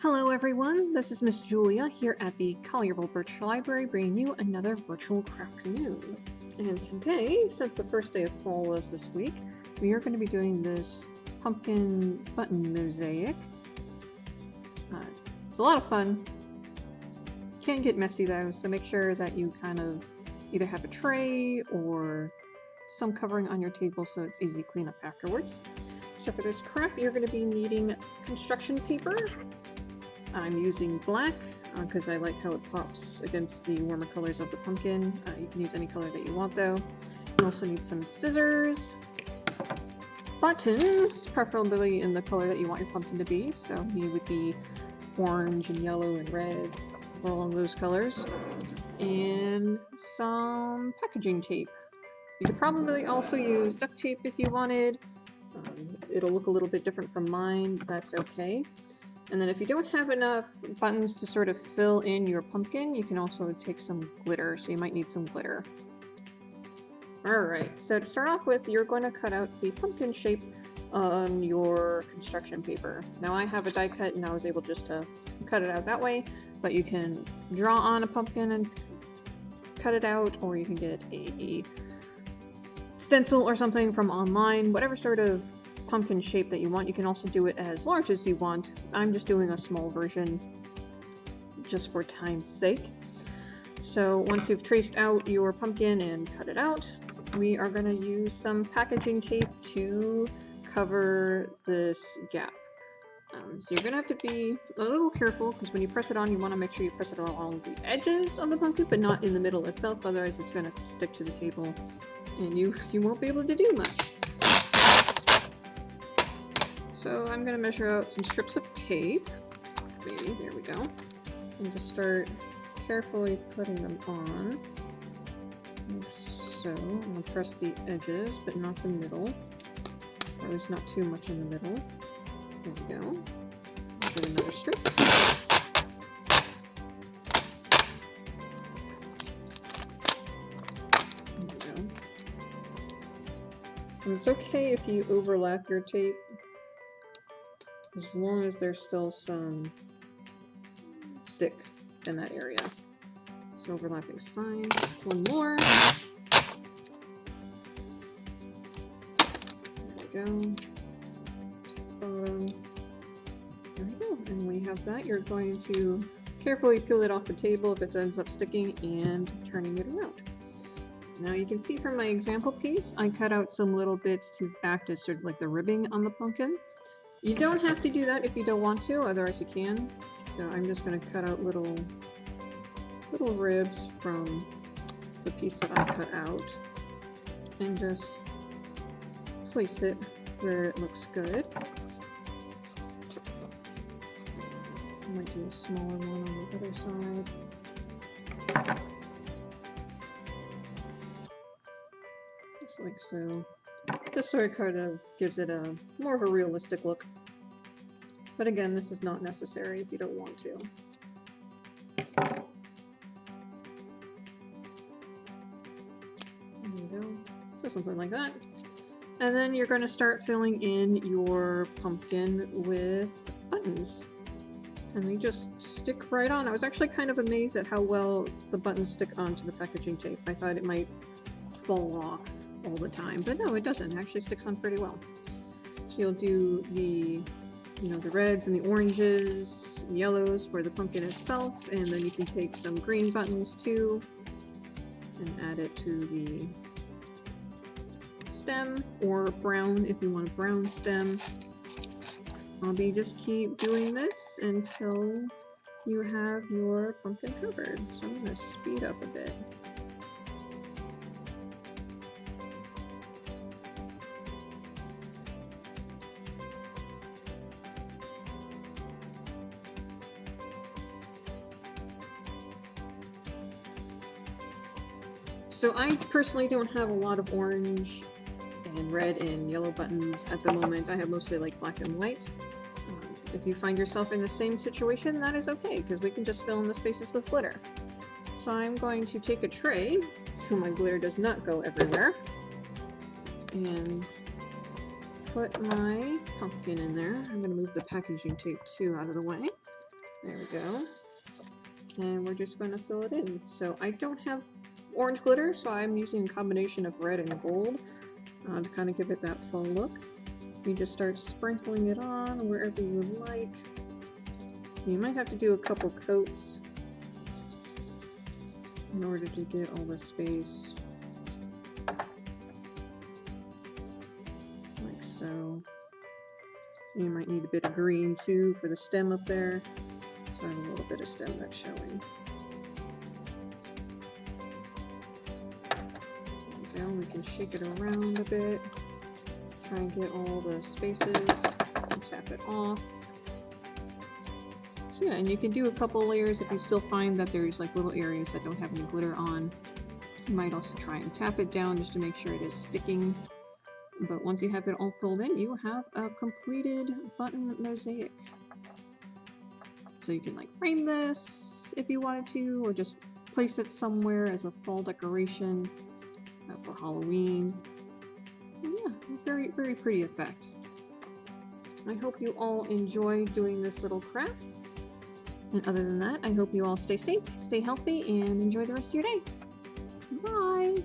Hello everyone, this is Miss Julia here at the Collierville Virtual Library bringing you another virtual Crafternoon. And today, since the first day of fall was this week, we are going to be doing this pumpkin button mosaic. It's a lot of fun. Can get messy though, so make sure that you kind of either have a tray or some covering on your table so it's easy to clean up afterwards. So for this craft, you're going to be needing construction paper. I'm using black because I like how it pops against the warmer colors of the pumpkin. You can use any color that you want though. You also need some scissors, buttons, preferably in the color that you want your pumpkin to be. So he would be orange and yellow and red, along those colors, and some packaging tape. You could probably also use duct tape if you wanted. It'll look a little bit different from mine, but that's okay. And then if you don't have enough buttons to sort of fill in your pumpkin, you can also take some glitter, so you might need some glitter. Alright, so to start off with, you're going to cut out the pumpkin shape on your construction paper. Now I have a die cut and I was able just to cut it out that way, but you can draw on a pumpkin and cut it out, or you can get a stencil or something from online, whatever sort of pumpkin shape that you want. You can also do it as large as you want. I'm just doing a small version just for time's sake. So once you've traced out your pumpkin and cut it out, we are going to use some packaging tape to cover this gap. So you're going to have to be a little careful because when you press it on, you want to make sure you press it along the edges of the pumpkin, but not in the middle itself, otherwise it's going to stick to the table and you won't be able to do much. So I'm going to measure out some strips of tape, maybe, there we go, and just start carefully putting them on, like so. I'm going to press the edges, but not the middle, or there's not too much in the middle. There we go. Do another strip. There we go. And it's okay if you overlap your tape, as long as there's still some stick in that area. So overlapping's fine. One more. There we go. Bottom. There we go. And when you have that, you're going to carefully peel it off the table if it ends up sticking and turning it around. Now you can see from my example piece, I cut out some little bits to act as sort of like the ribbing on the pumpkin. You don't have to do that if you don't want to, otherwise you can. So I'm just going to cut out little ribs from the piece that I cut out and just place it where it looks good. I might do a smaller one on the other side. Just like so. This sort of kind of gives it a more of a realistic look. But again, this is not necessary if you don't want to. There you go. So something like that. And then you're going to start filling in your pumpkin with buttons. And they just stick right on. I was actually kind of amazed at how well the buttons stick onto the packaging tape. I thought it might fall off all the time, but no, it doesn't. It actually sticks on pretty well. So you'll do the, the reds and the oranges, yellows for the pumpkin itself, and then you can take some green buttons too and add it to the stem, or brown if you want a brown stem. Just keep doing this until you have your pumpkin covered. So I'm going to speed up a bit. So I personally don't have a lot of orange and red and yellow buttons at the moment. I have mostly like black and white. If you find yourself in the same situation, that is okay, because we can just fill in the spaces with glitter. So I'm going to take a tray, so my glitter does not go everywhere, and put my pumpkin in there. I'm going to move the packaging tape too out of the way. There we go. And we're just going to fill it in. So I don't have orange glitter, so I'm using a combination of red and gold to kind of give it that full look. You just start sprinkling it on wherever you would like. You might have to do a couple coats in order to get all the space. Like so. You might need a bit of green too for the stem up there. So I have a little bit of stem that's showing. There we go. We can shake it around a bit. Try and get all the spaces. And tap it off. So yeah, and you can do a couple layers if you still find that there's like little areas that don't have any glitter on. You might also try and tap it down just to make sure it is sticking. But once you have it all filled in, you have a completed button mosaic. So you can like frame this if you wanted to, or just place it somewhere as a fall decoration for Halloween. And yeah, very, very pretty effect. I hope you all enjoy doing this little craft. And other than that, I hope you all stay safe, stay healthy, and enjoy the rest of your day. Bye!